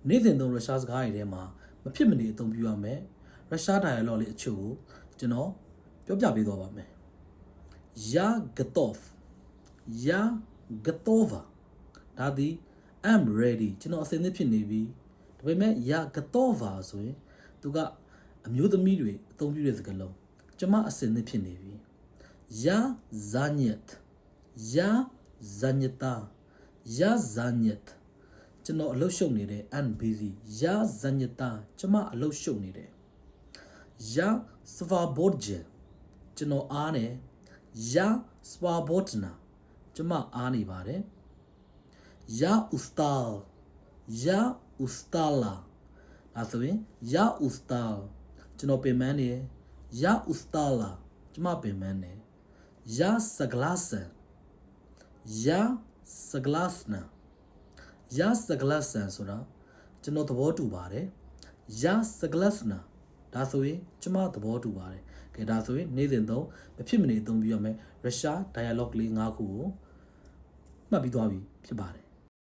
နေ့စဉ်သုံးရုရှားစကားတွေထဲမှာမဖြစ်မနေအသုံးပြုရမယ်ရုရှား dialogue လေးအချို့ကိုကျွန်တော်ပြောပြပေးသွားပါမယ် Я готов Я готова ဒါသည် I'm ready ကျွန်တော်အဆင်သင့်ဖြစ်နေပြီဒါပေမဲ့ Я готова ဆိုရင်သူကအမျိုးသမီးတွေအသုံးပြုတဲ့စကားလုံးကျွန်မအဆင်သင့်ဖြစ်နေပြီ Я занят Я занята Я занят ကျွန်တော်အလုပ်ရှုပ်နေတယ် I'm busy Я занята ကျွန်မအလုပ်ရှုပ်နေတယ် Я свободен ကျွန်တော်အားနေ Я свободна ကျွန်မအားနေပါတယ် Я устал Я устала ဒါဆိုရင် Я устал ကျွန်တော်ပင်ပန်းနေ Я устала ကျွန်မပင်ပန်းနေ Я согласен Я согласна Я согласен ဆိုတာကျွန်တော်သဘောတူပါတယ် Я согласна ဒါဆိုရင်ကျွန်မသဘောတူပါတယ်ကဲဒါဆိုရင်နေ့စဉ်သုံးမဖြစ်မနေအသုံးပြုရမယ်ရုရှား dialogue လေး၅ခုကိုမှတ်ပြီးသွားပြီဖြစ်ပါတယ်